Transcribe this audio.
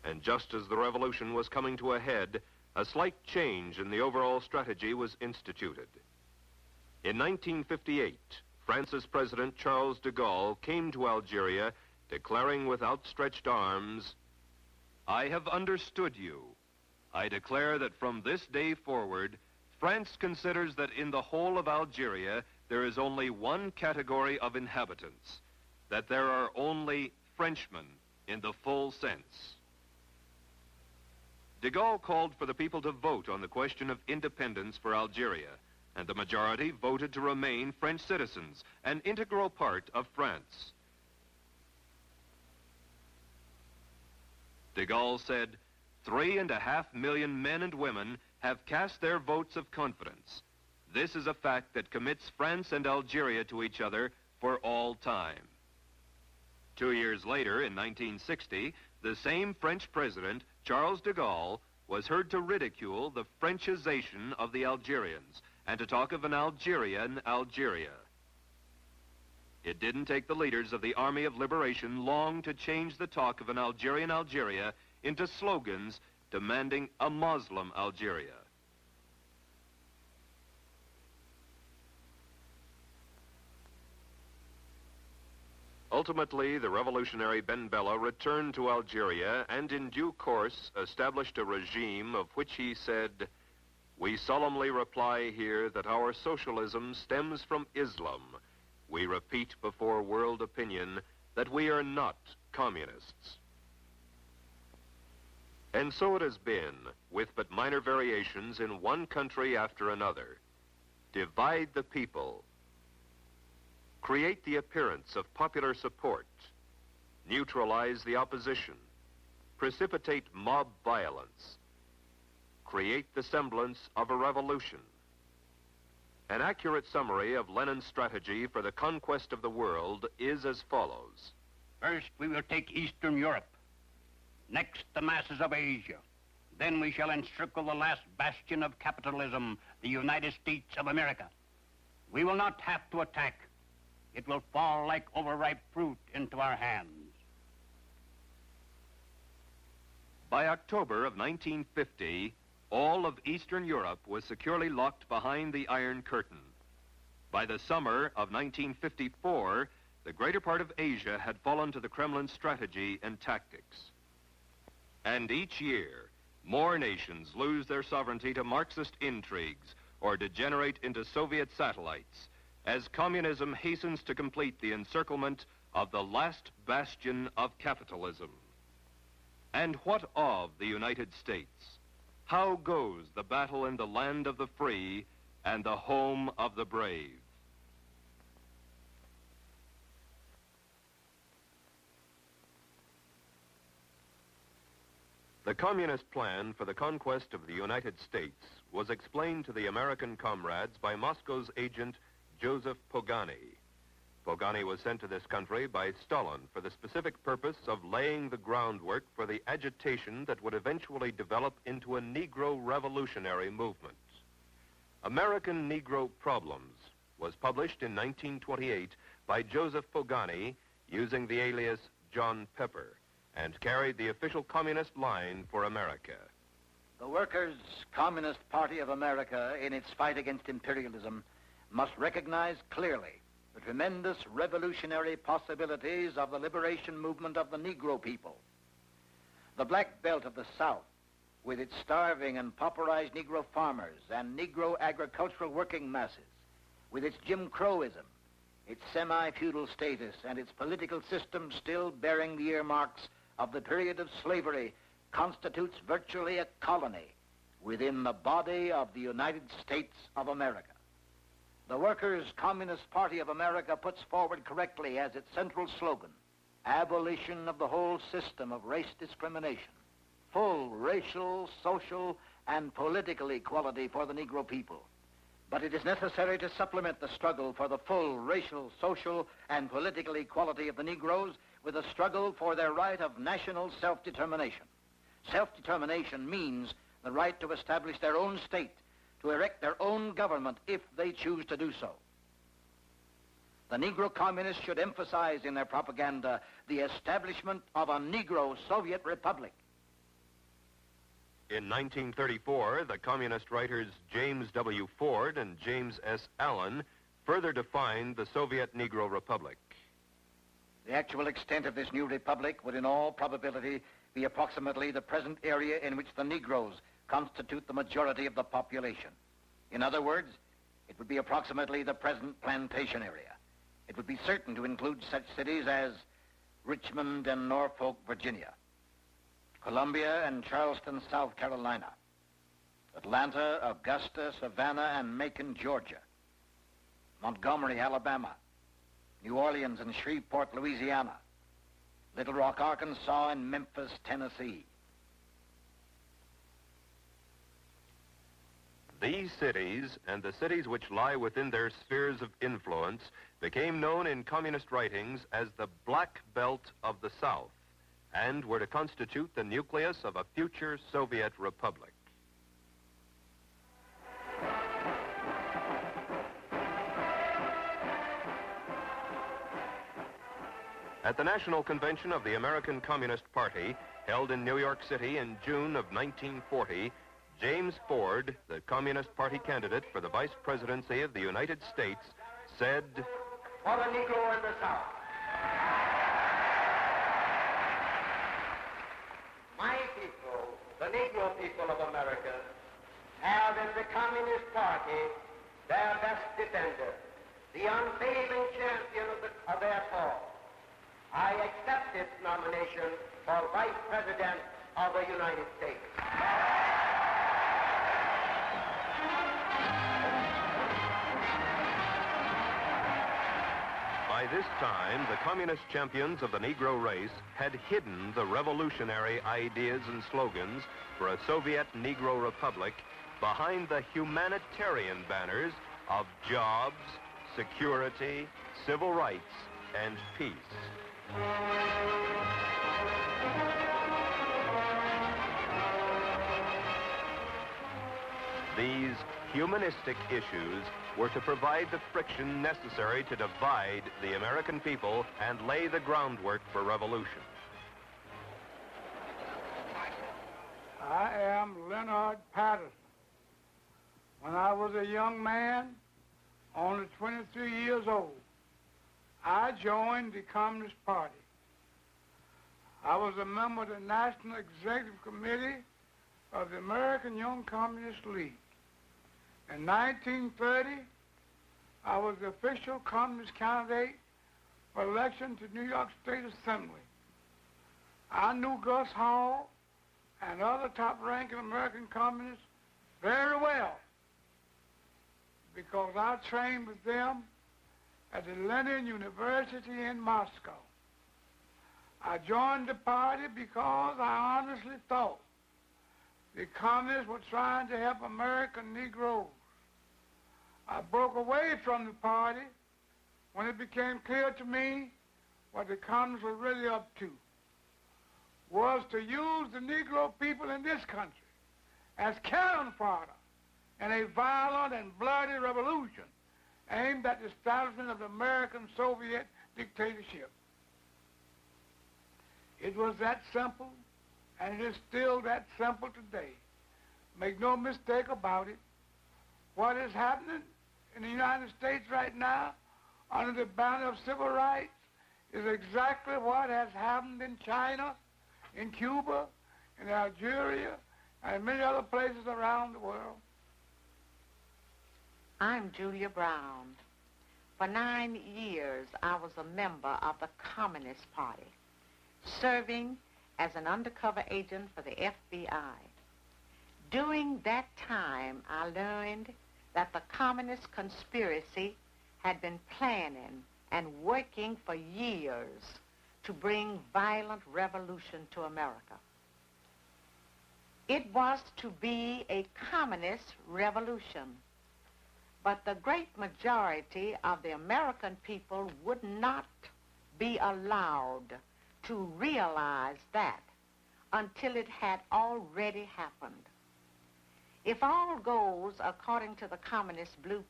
And just as the revolution was coming to a head, a slight change in the overall strategy was instituted. In 1958, France's President Charles de Gaulle came to Algeria, declaring with outstretched arms, "I have understood you. I declare that from this day forward, France considers that in the whole of Algeria there is only one category of inhabitants, that there are only Frenchmen in the full sense." De Gaulle called for the people to vote on the question of independence for Algeria, and the majority voted to remain French citizens, an integral part of France. De Gaulle said, 3.5 million men and women have cast their votes of confidence. This is a fact that commits France and Algeria to each other for all time. 2 years later, in 1960, the same French president, Charles de Gaulle, was heard to ridicule the Frenchization of the Algerians and to talk of an Algerian Algeria. It didn't take the leaders of the Army of Liberation long to change the talk of an Algerian Algeria into slogans demanding a Muslim Algeria. Ultimately, the revolutionary Ben Bella returned to Algeria and in due course established a regime of which he said, "We solemnly reply here that our socialism stems from Islam. We repeat before world opinion that we are not communists." And so it has been, with but minor variations in one country after another. Divide the people. Create the appearance of popular support. Neutralize the opposition. Precipitate mob violence. Create the semblance of a revolution. An accurate summary of Lenin's strategy for the conquest of the world is as follows. First, we will take Eastern Europe. Next, the masses of Asia. Then we shall encircle the last bastion of capitalism, the United States of America. We will not have to attack. It will fall like overripe fruit into our hands. By October of 1950, all of Eastern Europe was securely locked behind the Iron Curtain. By the summer of 1954, the greater part of Asia had fallen to the Kremlin's strategy and tactics. And each year, more nations lose their sovereignty to Marxist intrigues or degenerate into Soviet satellites, as communism hastens to complete the encirclement of the last bastion of capitalism. And what of the United States? How goes the battle in the land of the free and the home of the brave? The communist plan for the conquest of the United States was explained to the American comrades by Moscow's agent Joseph Pogany. Pogany was sent to this country by Stalin for the specific purpose of laying the groundwork for the agitation that would eventually develop into a Negro revolutionary movement. American Negro Problems was published in 1928 by Joseph Pogany using the alias John Pepper and carried the official communist line for America. The Workers' Communist Party of America, in its fight against imperialism, must recognize clearly the tremendous revolutionary possibilities of the liberation movement of the Negro people. The Black Belt of the South, with its starving and pauperized Negro farmers and Negro agricultural working masses, with its Jim Crowism, its semi-feudal status, and its political system still bearing the earmarks of the period of slavery, constitutes virtually a colony within the body of the United States of America. The Workers' Communist Party of America puts forward correctly as its central slogan, abolition of the whole system of race discrimination, full racial, social, and political equality for the Negro people. But it is necessary to supplement the struggle for the full racial, social, and political equality of the Negroes with a struggle for their right of national self-determination. Self-determination means the right to establish their own state, to erect their own government if they choose to do so. The Negro communists should emphasize in their propaganda the establishment of a Negro Soviet Republic, In 1934, the communist writers James W. Ford and James S. Allen further defined the Soviet Negro Republic. The actual extent of this new republic would in all probability be approximately the present area in which the Negroes constitute the majority of the population. In other words, it would be approximately the present plantation area. It would be certain to include such cities as Richmond and Norfolk, Virginia, Columbia and Charleston, South Carolina, Atlanta, Augusta, Savannah, and Macon, Georgia, Montgomery, Alabama, New Orleans and Shreveport, Louisiana, Little Rock, Arkansas, and Memphis, Tennessee. These cities, and the cities which lie within their spheres of influence, became known in communist writings as the Black Belt of the South, and were to constitute the nucleus of a future Soviet republic. At the National Convention of the American Communist Party, held in New York City in June of 1940, James Ford, the Communist Party candidate for the Vice Presidency of the United States, said, "For the Negro in the South, my people, the Negro people of America, have in the Communist Party their best defender, the unfailing champion of their cause. I accept this nomination for Vice President of the United States." By this time, the communist champions of the Negro race had hidden the revolutionary ideas and slogans for a Soviet Negro Republic behind the humanitarian banners of jobs, security, civil rights, and peace. These humanistic issues were to provide the friction necessary to divide the American people and lay the groundwork for revolution. I am Leonard Patterson. When I was a young man, only 23 years old, I joined the Communist Party. I was a member of the National Executive Committee of the American Young Communist League. In 1930, I was the official communist candidate for election to New York State Assembly. I knew Gus Hall and other top-ranking American communists very well because I trained with them at the Lenin University in Moscow. I joined the party because I honestly thought the communists were trying to help American Negroes. I broke away from the party when it became clear to me what the communists were really up to, was to use the Negro people in this country as cannon fodder in a violent and bloody revolution aimed at the establishment of the American Soviet dictatorship. It was that simple, and it is still that simple today. Make no mistake about it. What is happening in the United States right now under the banner of civil rights is exactly what has happened in China, in Cuba, in Algeria, and many other places around the world. I'm Julia Brown. For 9 years, I was a member of the Communist Party, serving as an undercover agent for the FBI. During that time, I learned that the communist conspiracy had been planning and working for years to bring violent revolution to America. It was to be a communist revolution, but the great majority of the American people would not be allowed to realize that until it had already happened. If all goes according to the communist blueprint,